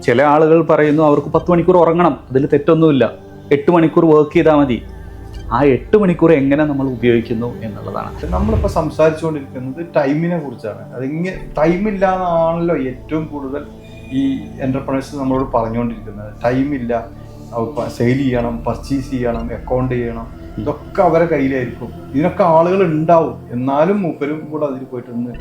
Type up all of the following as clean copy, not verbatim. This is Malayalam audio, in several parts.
ചില ആളുകൾ പറയുന്നു അവർക്ക് 10 മണിക്കൂർ ഉറങ്ങണം, അതിൽ തെറ്റൊന്നുമില്ല. 8 മണിക്കൂർ വർക്ക് ചെയ്താൽ മതി. ആ 8 മണിക്കൂർ എങ്ങനെ നമ്മൾ ഉപയോഗിക്കുന്നു എന്നുള്ളതാണ്. നമ്മളിപ്പോൾ സംസാരിച്ചുകൊണ്ടിരിക്കുന്നത് ടൈമിനെ കുറിച്ചാണ്. അതിങ്ങനെ ടൈമില്ലാന്നാണല്ലോ ഏറ്റവും കൂടുതൽ ഈ എൻ്റർപ്രണേഴ്സ് നമ്മളോട് പറഞ്ഞുകൊണ്ടിരിക്കുന്നത്. ടൈമില്ല, സെയിൽ ചെയ്യണം, പർച്ചേസ് ചെയ്യണം, അക്കൗണ്ട് ചെയ്യണം, ഇതൊക്കെ അവരെ കയ്യിലായിരിക്കും. ഇതിനൊക്കെ ആളുകൾ ഉണ്ടാവും, എന്നാലും മൂപ്പരും കൂടെ അതിൽ പോയിട്ടൊന്ന്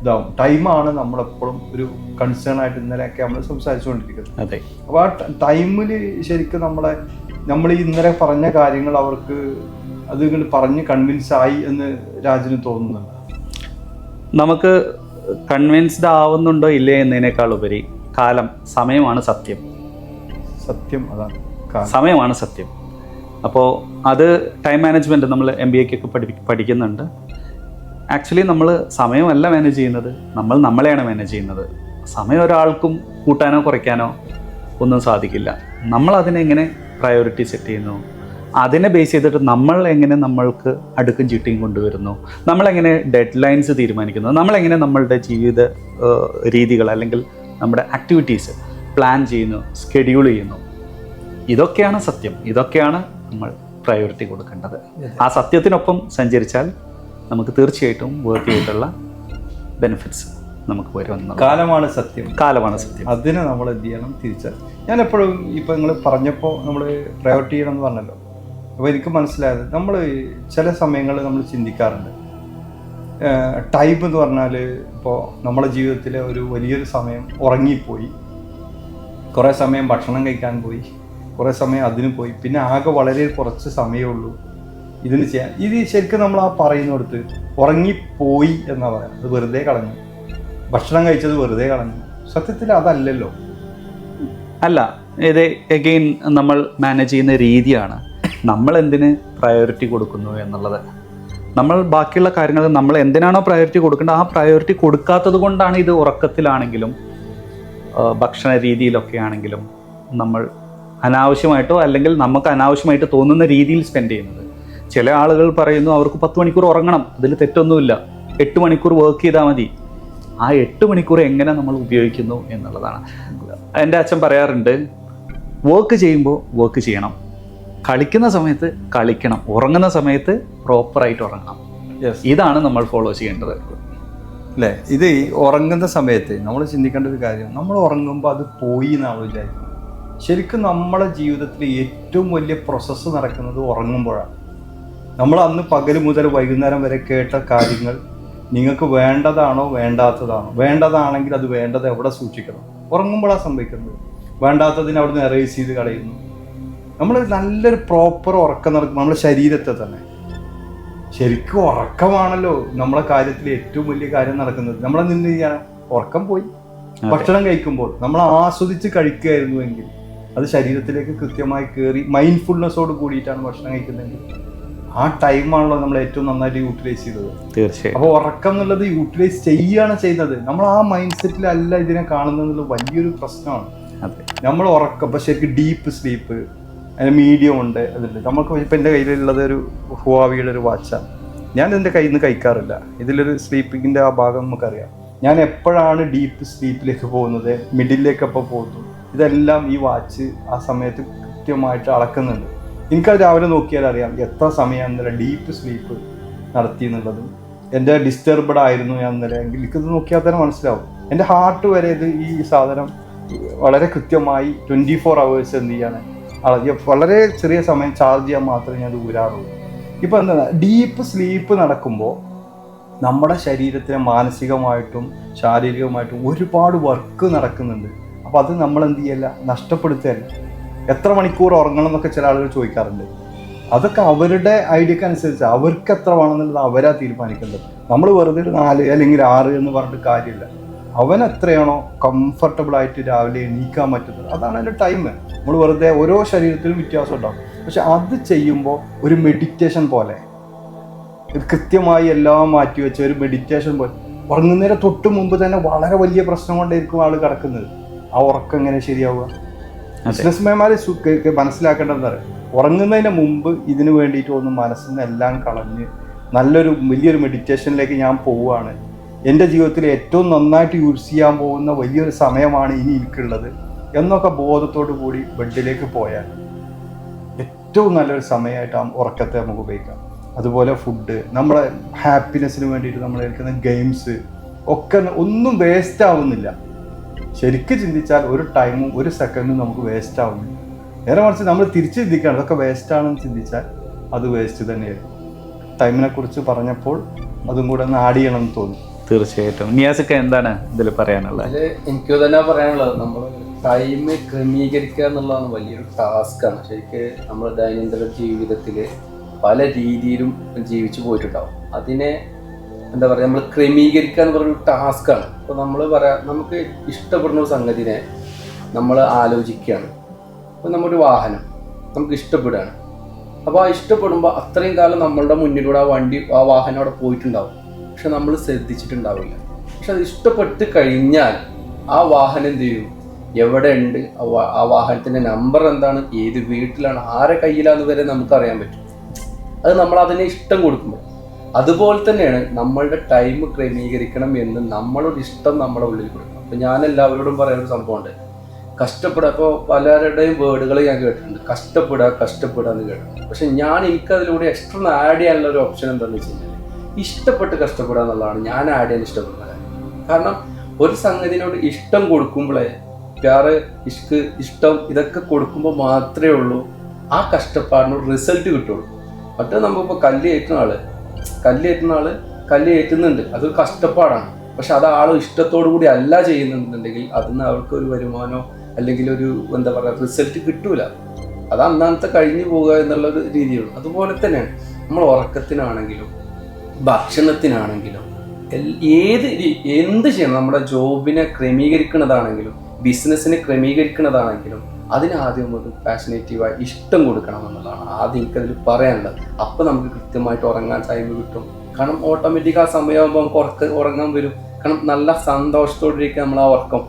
ഇതാവും. ടൈമാണ് നമ്മളെപ്പോഴും ഒരു കൺസേൺ ആയിട്ട് ഇന്നലെയൊക്കെ നമ്മൾ സംസാരിച്ചുകൊണ്ടിരിക്കുന്നത്. അതെ. അപ്പോൾ ആ ടൈമിൽ ശരിക്കും നമ്മൾ ഇന്നലെ പറഞ്ഞ കാര്യങ്ങൾ അവർക്ക് അത് പറഞ്ഞ് കൺവിൻസ് ആയി എന്ന് രാജന് തോന്നുന്നുണ്ട്. നമുക്ക് കൺവിൻസ്ഡ് ആവുന്നുണ്ടോ ഇല്ലേ എന്നതിനേക്കാൾ ഉപരി സമയമാണ് സത്യം. അതാണ് സമയമാണ് സത്യം. അപ്പോൾ അത് ടൈം മാനേജ്മെൻറ്റ് നമ്മൾ MBAക്കൊക്കെ പഠിക്കുന്നുണ്ട്. ആക്ച്വലി നമ്മൾ സമയമല്ല മാനേജ് ചെയ്യുന്നത്, നമ്മളെയാണ് മാനേജ് ചെയ്യുന്നത്. സമയം ഒരാൾക്കും കൂട്ടാനോ കുറയ്ക്കാനോ ഒന്നും സാധിക്കില്ല. നമ്മൾ അതിനെങ്ങനെ പ്രയോറിറ്റി സെറ്റ് ചെയ്യുന്നു, അതിനെ ബേസ് ചെയ്തിട്ട് നമ്മൾ എങ്ങനെ നമ്മൾക്ക് അടുക്കും ചിട്ടയും കൊണ്ടുവരുന്നു, നമ്മളെങ്ങനെ ഡെഡ് ലൈൻസ് തീരുമാനിക്കുന്നു, നമ്മളെങ്ങനെ നമ്മളുടെ ജീവിത രീതികൾ അല്ലെങ്കിൽ നമ്മുടെ ആക്ടിവിറ്റീസ് പ്ലാൻ ചെയ്യുന്നു, സ്കെഡ്യൂൾ ചെയ്യുന്നു. ഇതൊക്കെയാണ് സത്യം. ഇതൊക്കെയാണ് നമ്മൾ പ്രയോറിറ്റി കൊടുക്കേണ്ടത്. ആ സത്യത്തിനൊപ്പം സഞ്ചരിച്ചാൽ നമുക്ക് തീർച്ചയായിട്ടും വർക്ക് ചെയ്തിട്ടുള്ള ബെനിഫിറ്റ്സ് നമുക്ക് വരുമെന്ന്. കാലമാണ് സത്യം. അതിനെ നമ്മൾ എന്ത് ചെയ്യണം, തിരിച്ചറിയാം. ഞാൻ എപ്പോഴും ഇപ്പോൾ നിങ്ങൾ പറഞ്ഞപ്പോൾ നമ്മൾ പ്രയോറിറ്റി ചെയ്യണം എന്ന് പറഞ്ഞല്ലോ. അപ്പോൾ എനിക്ക് മനസ്സിലായത്, നമ്മൾ ചില സമയങ്ങളിൽ നമ്മൾ ചിന്തിക്കാറുണ്ട്, ടൈം എന്ന് പറഞ്ഞാൽ ഇപ്പോൾ നമ്മുടെ ജീവിതത്തിലെ ഒരു വലിയൊരു സമയം ഉറങ്ങിപ്പോയി, കുറേ സമയം ഭക്ഷണം കഴിക്കാൻ പോയി, കുറേ സമയം അതിന് പോയി, പിന്നെ ആകെ വളരെ കുറച്ച് സമയമേ ഉള്ളൂ ഇതിന് ചെയ്യാൻ. ഇത് ശരിക്കും നമ്മൾ ആ പറയുന്നിടത്ത് ഉറങ്ങിപ്പോയി എന്നാ പറയാം. അത് വെറുതെ കളഞ്ഞു, ഭക്ഷണം കഴിച്ചത് വെറുതെ കളഞ്ഞു. സത്യത്തിൽ അതല്ലല്ലോ. അല്ല, ഇത് എഗെയിൻ നമ്മൾ മാനേജ് ചെയ്യുന്ന രീതിയാണ്. നമ്മൾ എന്തിന് പ്രയോറിറ്റി കൊടുക്കുന്നു എന്നുള്ളത്. നമ്മൾ ബാക്കിയുള്ള കാര്യങ്ങൾ നമ്മൾ എന്തിനാണോ പ്രയോറിറ്റി കൊടുക്കേണ്ടത്, ആ പ്രയോറിറ്റി കൊടുക്കാത്തത് കൊണ്ടാണ് ഇത് ഉറക്കത്തിലാണെങ്കിലും ഭക്ഷണ രീതിയിലൊക്കെ ആണെങ്കിലും നമ്മൾ അനാവശ്യമായിട്ടോ അല്ലെങ്കിൽ നമുക്ക് അനാവശ്യമായിട്ട് തോന്നുന്ന രീതിയിൽ സ്പെൻഡ് ചെയ്യുന്നത്. ചില ആളുകൾ പറയുന്നു അവർക്ക് 10 മണിക്കൂർ ഉറങ്ങണം, അതിൽ തെറ്റൊന്നുമില്ല. 8 മണിക്കൂർ വർക്ക് ചെയ്താൽ മതി. ആ 8 മണിക്കൂർ എങ്ങനെ നമ്മൾ ഉപയോഗിക്കുന്നു എന്നുള്ളതാണ്. എൻ്റെ അച്ഛൻ പറയാറുണ്ട്, വർക്ക് ചെയ്യുമ്പോൾ വർക്ക് ചെയ്യണം, കളിക്കുന്ന സമയത്ത് കളിക്കണം, ഉറങ്ങുന്ന സമയത്ത് പ്രോപ്പറായിട്ട് ഉറങ്ങണം. ഇതാണ് നമ്മൾ ഫോളോ ചെയ്യേണ്ടത് അല്ലേ? ഇത് ഉറങ്ങുന്ന സമയത്ത് നമ്മൾ ചിന്തിക്കേണ്ട ഒരു കാര്യം, നമ്മൾ ഉറങ്ങുമ്പോൾ അത് പോയി എന്നാണ് വിചാരിക്കുന്നത്. ശരിക്കും നമ്മുടെ ജീവിതത്തിൽ ഏറ്റവും വലിയ പ്രോസസ്സ് നടക്കുന്നത് ഉറങ്ങുമ്പോഴാണ്. നമ്മൾ അന്ന് പകൽ മുതൽ വൈകുന്നേരം വരെ കേട്ട കാര്യങ്ങൾ നിങ്ങൾക്ക് വേണ്ടതാണോ വേണ്ടാത്തതാണോ? വേണ്ടതാണെങ്കിൽ അത് വേണ്ടത് എവിടെ സൂക്ഷിക്കണം? ഉറങ്ങുമ്പോഴാണ് സംഭവിക്കുന്നത്. വേണ്ടാത്തതിനെ അവിടുന്ന് എറേസ് ചെയ്ത് കളയുന്നു. നമ്മൾ നല്ലൊരു പ്രോപ്പർ ഉറക്കം നടക്കും നമ്മുടെ ശരീരത്തെ തന്നെ. ശരിക്കും ഉറക്കമാണല്ലോ നമ്മളെ കാര്യത്തിൽ ഏറ്റവും വലിയ കാര്യം നടക്കുന്നത്. നമ്മളെ നിന്ന് ചെയ്യണം, ഉറക്കം പോയി. ഭക്ഷണം കഴിക്കുമ്പോൾ നമ്മൾ ആസ്വദിച്ച് കഴിക്കുകയായിരുന്നുവെങ്കിൽ അത് ശരീരത്തിലേക്ക് കൃത്യമായി കയറി മൈൻഡ്ഫുൾനെസ്സോട് കൂടിയിട്ടാണ് ഭക്ഷണം കഴിക്കുന്നതെങ്കിൽ ആ ടൈമാണല്ലോ നമ്മൾ ഏറ്റവും നന്നായിട്ട് യൂട്ടിലൈസ് ചെയ്തത്. തീർച്ചയായും. അപ്പോൾ ഉറക്കം എന്നുള്ളത് യൂട്ടിലൈസ് ചെയ്യുകയാണ് ചെയ്യുന്നത്. നമ്മൾ ആ മൈൻഡ് സെറ്റിലല്ല ഇതിനെ കാണുന്നത്. വലിയൊരു പ്രശ്നമാണ്. നമ്മൾ ഉറക്കം ഇപ്പം ശരിക്കും ഡീപ്പ് സ്ലീപ്പ്, അതിന് മീഡിയം ഉണ്ട്, അതുണ്ട്. നമുക്ക് ഇപ്പം എൻ്റെ കയ്യിലുള്ളത് ഒരു ഹുവാവിയുടെ ഒരു വാച്ചാണ്. ഞാൻ എൻ്റെ കയ്യിൽ നിന്ന് കഴിക്കാറില്ല. ഇതിലൊരു സ്ലീപ്പിങ്ങിൻ്റെ ആ ഭാഗം നമുക്കറിയാം. ഞാൻ എപ്പോഴാണ് ഡീപ്പ് സ്ലീപ്പിലേക്ക് പോകുന്നത്, മിഡിലേക്ക് എപ്പോൾ പോകുന്നു, ഇതെല്ലാം ഈ വാച്ച് ആ സമയത്ത് കൃത്യമായിട്ട് അളക്കുന്നുണ്ട്. എനിക്കത് രാവിലെ നോക്കിയാൽ അറിയാം എത്ര സമയം ഇന്നലെ ഡീപ്പ് സ്ലീപ്പ് നടത്തി എന്നുള്ളതും, എൻ്റെ ഡിസ്റ്റർബഡ് ആയിരുന്നു ഞാൻ ഇന്നലെ എങ്കിൽ എനിക്കിത് നോക്കിയാൽ തന്നെ മനസ്സിലാവും. എൻ്റെ ഹാർട്ട് വരെ ഇത് ഈ സാധനം വളരെ കൃത്യമായി 24 hours എന്ത് ചെയ്യാണ് വളരെ ചെറിയ സമയം ചാർജ് ചെയ്യാൻ മാത്രമേ ഞാൻ ഊരാറുള്ളൂ. ഇപ്പം എന്താ, ഡീപ്പ് സ്ലീപ്പ് നടക്കുമ്പോൾ നമ്മുടെ ശരീരത്തിന് മാനസികമായിട്ടും ശാരീരികമായിട്ടും ഒരുപാട് വർക്ക് നടക്കുന്നുണ്ട്. അപ്പോൾ അത് നമ്മൾ എന്ത് ചെയ്യല്ല, നഷ്ടപ്പെടുത്തുകയല്ല. എത്ര മണിക്കൂർ ഉറങ്ങണം എന്നൊക്കെ ചില ആളുകൾ ചോദിക്കാറുണ്ട്. അതൊക്കെ അവരുടെ ഐഡിയക്ക് അനുസരിച്ച് അവർക്ക് എത്ര വേണമെന്നുള്ളത് അവരാ തീരുമാനിക്കേണ്ടത്. നമ്മൾ വെറുതെ 4 അല്ലെങ്കിൽ 6 എന്ന് പറഞ്ഞിട്ട് കാര്യമില്ല. അവൻ എത്രയാണോ കംഫർട്ടബിളായിട്ട് രാവിലെ എണീക്കാൻ പറ്റുന്നത് അതാണ് അതിൻ്റെ ടൈം. നമ്മൾ വെറുതെ ഓരോ ശരീരത്തിലും വ്യത്യാസം ഉണ്ടാകും. പക്ഷെ അത് ചെയ്യുമ്പോൾ ഒരു മെഡിറ്റേഷൻ പോലെ, ഇത് കൃത്യമായി എല്ലാം മാറ്റി വെച്ച ഒരു മെഡിറ്റേഷൻ പോലെ, ഉറങ്ങുന്നതിന് തൊട്ട് മുമ്പ് തന്നെ വളരെ വലിയ പ്രശ്നം കൊണ്ടായിരിക്കും ആൾ കിടക്കുന്നത്. ആ ഉറക്കം എങ്ങനെ ശരിയാവുക? ബിസിനസ്മാൻമാർ മനസ്സിലാക്കേണ്ടതെന്ന് പറയാം, ഉറങ്ങുന്നതിന് മുമ്പ് ഇതിനു വേണ്ടിയിട്ട് ഒന്ന് മനസ്സിൽ നിന്ന് എല്ലാം കളഞ്ഞ് വലിയൊരു മെഡിറ്റേഷനിലേക്ക് ഞാൻ പോവുകയാണ്. എൻ്റെ ജീവിതത്തിൽ ഏറ്റവും നന്നായിട്ട് യൂസ് ചെയ്യാൻ പോകുന്ന വലിയൊരു സമയമാണ് ഇനി എനിക്കുള്ളത്. എന്നൊക്കെ ബോധത്തോടു കൂടി ബെഡിലേക്ക് പോയാൽ ഏറ്റവും നല്ലൊരു സമയമായിട്ട് ആ ഉറക്കത്തെ നമുക്ക് ഉപയോഗിക്കാം. അതുപോലെ ഫുഡ്, നമ്മളെ ഹാപ്പിനെസ്സിന് വേണ്ടിയിട്ട് നമ്മൾ കളിക്കുന്ന ഗെയിംസ് ഒക്കെ ഒന്നും വേസ്റ്റ് ആവുന്നില്ല. ശരിക്കും ചിന്തിച്ചാൽ ഒരു ടൈമും ഒരു സെക്കൻഡും നമുക്ക് വേസ്റ്റ് ആവുന്നില്ല. നേരെ മറിച്ച് നമ്മൾ തിരിച്ച് ചിന്തിക്കുകയാണ് ഇതൊക്കെ വേസ്റ്റാണെന്ന് ചിന്തിച്ചാൽ അത് വേസ്റ്റ് തന്നെയായിരിക്കും. ടൈമിനെ കുറിച്ച് പറഞ്ഞപ്പോൾ അതും കൂടെ ഒന്ന് ആഡ് ചെയ്യണമെന്ന് തോന്നി. തീർച്ചയായിട്ടും. നിയാസൊക്കെ എന്താണ് ഇതിൽ പറയാനുള്ളത്? എനിക്ക് തന്നെ പറയാനുള്ളത്, നമ്മൾ ടൈം ക്രമീകരിക്കുക എന്നുള്ളതാണ് വലിയൊരു ടാസ്ക്കാണ്. ശരിക്ക് നമ്മുടെ ദൈനംദിന ജീവിതത്തിൽ പല രീതിയിലും ജീവിച്ചു പോയിട്ടുണ്ടാവും. അതിനെ എന്താ പറയുക, നമ്മൾ ക്രമീകരിക്കുക എന്ന് പറയുന്ന ഒരു ടാസ്ക്കാണ്. അപ്പോൾ നമ്മൾ നമുക്ക് ഇഷ്ടപ്പെടുന്ന ഒരു സംഗതിനെ നമ്മൾ ആലോചിക്കുകയാണ്. അപ്പോൾ നമ്മുടെ വാഹനം നമുക്ക് ഇഷ്ടപ്പെടുകയാണ്. അപ്പോൾ ആ ഇഷ്ടപ്പെടുമ്പോൾ അത്രയും കാലം നമ്മളുടെ മുന്നിലൂടെ ആ വാഹനം അവിടെ പോയിട്ടുണ്ടാവും. പക്ഷെ നമ്മൾ ശ്രദ്ധിച്ചിട്ടുണ്ടാവില്ല. പക്ഷെ അത് ഇഷ്ടപ്പെട്ട് കഴിഞ്ഞാൽ ആ വാഹനം എന്ത് ചെയ്യും, എവിടെ ഉണ്ട്, ആ വാഹനത്തിൻ്റെ നമ്പർ എന്താണ്, ഏത് വീട്ടിലാണ്, ആരെ കയ്യിലാന്ന് വരെ നമുക്കറിയാൻ പറ്റും. അത് നമ്മൾ അതിനെ ഇഷ്ടം കൊടുക്കുമ്പോൾ. അതുപോലെ തന്നെയാണ് നമ്മളുടെ ടൈം ക്രമീകരിക്കണം എന്ന് നമ്മളൊരു ഇഷ്ടം നമ്മുടെ ഉള്ളിൽ കൊടുക്കണം. അപ്പം ഞാൻ എല്ലാവരോടും പറയുന്നൊരു സംഭവമുണ്ട്, കഷ്ടപ്പെടുക. അപ്പോൾ പലരുടെയും വേർഡുകൾ ഞാൻ കേട്ടിട്ടുണ്ട്, കഷ്ടപ്പെടുക എന്ന് കേട്ടിട്ടുണ്ട്. പക്ഷെ എനിക്കതിലൂടെ എക്സ്ട്രാ ആഡ് ചെയ്യാനുള്ള ഒരു ഓപ്ഷൻ എന്താണെന്ന് വെച്ച് കഴിഞ്ഞാൽ ഇഷ്ടപ്പെട്ട് കഷ്ടപ്പെടുക എന്നുള്ളതാണ് ഞാൻ ആഡ് ചെയ്യാൻ ഇഷ്ടപ്പെടുന്ന കാര്യം. കാരണം ഒരു സംഗതിനോട് ഇഷ്ടം കൊടുക്കുമ്പോഴേ ഇഷ്ടം ഇതൊക്കെ കൊടുക്കുമ്പോൾ മാത്രമേ ഉള്ളൂ ആ കഷ്ടപ്പാടിനൊരു റിസൾട്ട് കിട്ടുള്ളൂ. മറ്റേ നമുക്കിപ്പോൾ കല്ല് ഏറ്റുന്നുണ്ട്, അതൊരു കഷ്ടപ്പാടാണ്. പക്ഷെ അത് ആൾ ഇഷ്ടത്തോടു കൂടി അല്ല ചെയ്യുന്നുണ്ടെങ്കിൽ അതിന് അവർക്ക് ഒരു വരുമാനമോ അല്ലെങ്കിൽ ഒരു എന്താ പറയുക റിസൾട്ട് കിട്ടൂല. അത് അന്നത്തെ കഴിഞ്ഞു പോവുക എന്നുള്ളൊരു രീതിയുള്ളൂ. അതുപോലെ തന്നെയാണ് നമ്മൾ ഉറക്കത്തിനാണെങ്കിലും ഭക്ഷണത്തിനാണെങ്കിലും എന്ത് ചെയ്യണം, നമ്മുടെ ജോബിനെ ക്രമീകരിക്കുന്നതാണെങ്കിലും ബിസിനസ്സിനെ ക്രമീകരിക്കുന്നതാണെങ്കിലും അതിനാദ്യം ഒരു പാഷനേറ്റീവായി ഇഷ്ടം കൊടുക്കണം എന്നുള്ളതാണ് ആദ്യം എനിക്കതിൽ പറയാനുള്ളത്. അപ്പം നമുക്ക് കൃത്യമായിട്ട് ഉറങ്ങാൻ ടൈം കിട്ടും. കാരണം ഓട്ടോമാറ്റിക് ആ സമയമാകുമ്പോൾ നമുക്ക് ഉറങ്ങാൻ വരും. കാരണം നല്ല സന്തോഷത്തോടിരിക്കുക നമ്മൾ ആ ഉറക്കം.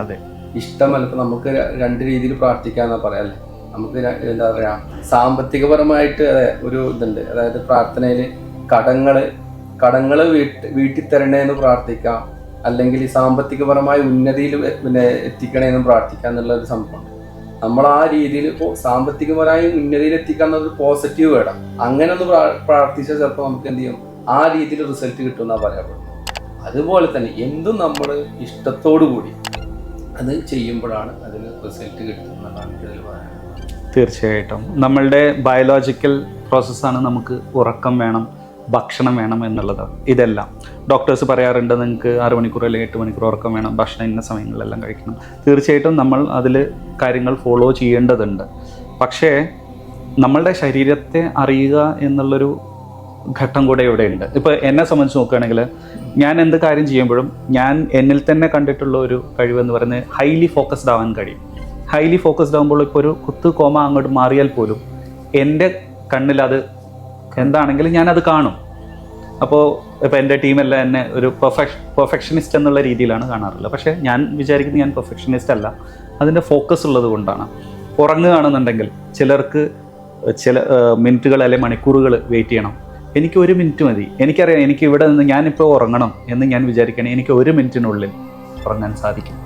അതെ, ഇഷ്ടമല്ല. ഇപ്പം നമുക്ക് രണ്ട് രീതിയിൽ പ്രാർത്ഥിക്കാമെന്നാ പറയാല്ലേ. നമുക്ക് എന്താ പറയുക, സാമ്പത്തികപരമായിട്ട് ഒരു ഇതുണ്ട്. അതായത് പ്രാർത്ഥനയിൽ കടങ്ങൾ വീട്ടിൽ തരണേന്ന് പ്രാർത്ഥിക്കാം, അല്ലെങ്കിൽ ഈ സാമ്പത്തികപരമായ ഉന്നതിയിൽ എത്തിക്കണേന്നും പ്രാർത്ഥിക്കാം എന്നുള്ളൊരു സംഭവമുണ്ട്. നമ്മൾ ആ രീതിയിൽ ഇപ്പോൾ സാമ്പത്തികപരമായ ഉന്നതിയിൽ എത്തിക്കാൻ ഒരു പോസിറ്റീവ് വേണം. അങ്ങനെ ഒന്ന് പ്രാർത്ഥിച്ചാൽ ചിലപ്പോൾ നമുക്ക് എന്ത് ചെയ്യും, ആ രീതിയിൽ റിസൾട്ട് കിട്ടുമെന്നാണ് പറയപ്പെടുന്നത്. അതുപോലെ തന്നെ എന്തും നമ്മൾ ഇഷ്ടത്തോടു കൂടി അത് ചെയ്യുമ്പോഴാണ് അതിന് റിസൾട്ട് കിട്ടുന്നതാണ് ഇതിൽ പറയാനുള്ളത്. തീർച്ചയായിട്ടും നമ്മളുടെ ബയോളജിക്കൽ പ്രോസസ്സാണ് നമുക്ക് ഉറക്കം വേണം, ഭക്ഷണം വേണം എന്നുള്ളത്. ഇതെല്ലാം ഡോക്ടേഴ്സ് പറയാറുണ്ട്, നിങ്ങൾക്ക് 6 മണിക്കൂർ അല്ലെങ്കിൽ 8 മണിക്കൂർ ഉറക്കം വേണം, ഭക്ഷണം ഇന്ന സമയങ്ങളിലെല്ലാം കഴിക്കണം. തീർച്ചയായിട്ടും നമ്മൾ അതിൽ കാര്യങ്ങൾ ഫോളോ ചെയ്യേണ്ടതുണ്ട്. പക്ഷേ നമ്മളുടെ ശരീരത്തെ അറിയുക എന്നുള്ളൊരു ഘട്ടം കൂടെ ഇവിടെയുണ്ട്. ഇപ്പോൾ എന്നെ സംബന്ധിച്ച് നോക്കുകയാണെങ്കിൽ ഞാൻ എന്ത് കാര്യം ചെയ്യുമ്പോഴും ഞാൻ എന്നിൽ തന്നെ കണ്ടിട്ടുള്ള ഒരു കഴിവെന്ന് പറയുന്നത് ഹൈലി ഫോക്കസ്ഡ് ആവാൻ കഴിയും. ഹൈലി ഫോക്കസ്ഡ് ആകുമ്പോൾ ഇപ്പോൾ ഒരു കുത്ത് കോമ അങ്ങോട്ട് മാറിയാൽ പോലും എൻ്റെ കണ്ണിൽ അത് എന്താണെങ്കിലും ഞാനത് കാണും. അപ്പോൾ ഇപ്പോൾ എൻ്റെ ടീമെല്ലാം എന്നെ ഒരു പെർഫെക്ഷനിസ്റ്റ് എന്നുള്ള രീതിയിലാണ് കാണാറുള്ളത്. പക്ഷേ ഞാൻ വിചാരിക്കുന്നത് ഞാൻ പെർഫെക്ഷനിസ്റ്റ് അല്ല, അതിൻ്റെ ഫോക്കസ് ഉള്ളത് കൊണ്ടാണ്. ഉറങ്ങുകയാണെന്നുണ്ടെങ്കിൽ ചിലർക്ക് ചില മിനിറ്റുകൾ അല്ലെങ്കിൽ മണിക്കൂറുകൾ വെയിറ്റ് ചെയ്യണം. എനിക്ക് 1 മിനിറ്റ് മതി. എനിക്കറിയാം എനിക്ക് ഇവിടെ നിന്ന് ഞാനിപ്പോൾ ഉറങ്ങണം എന്ന് ഞാൻ വിചാരിക്കുകയാണെങ്കിൽ എനിക്ക് 1 മിനിറ്റിനുള്ളിൽ ഉറങ്ങാൻ സാധിക്കും.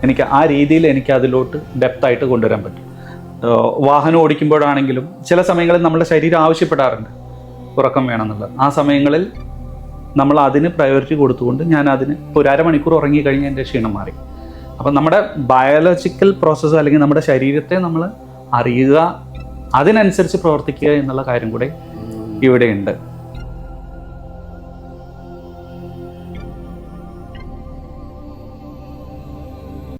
എനിക്ക് ആ രീതിയിൽ എനിക്ക് അതിലോട്ട് ഡെപ്തായിട്ട് കൊണ്ടുവരാൻ പറ്റും. വാഹനം ഓടിക്കുമ്പോഴാണെങ്കിലും ചില സമയങ്ങളിൽ നമ്മുടെ ശരീരം ആവശ്യപ്പെടാറുണ്ട് ഉറക്കം വേണമെന്നുള്ളത്. ആ സമയങ്ങളിൽ നമ്മൾ അതിന് പ്രയോറിറ്റി കൊടുത്തുകൊണ്ട് ഞാൻ അതിന് ഇപ്പോൾ 1/2 മണിക്കൂർ ഉറങ്ങി കഴിഞ്ഞാൽ എൻ്റെ ക്ഷീണം മാറി. അപ്പം നമ്മുടെ ബയോളജിക്കൽ പ്രോസസ്സ് അല്ലെങ്കിൽ നമ്മുടെ ശരീരത്തെ നമ്മൾ അറിയുക, അതിനനുസരിച്ച് പ്രവർത്തിക്കുക എന്നുള്ള കാര്യം കൂടെ ഇവിടെയുണ്ട്.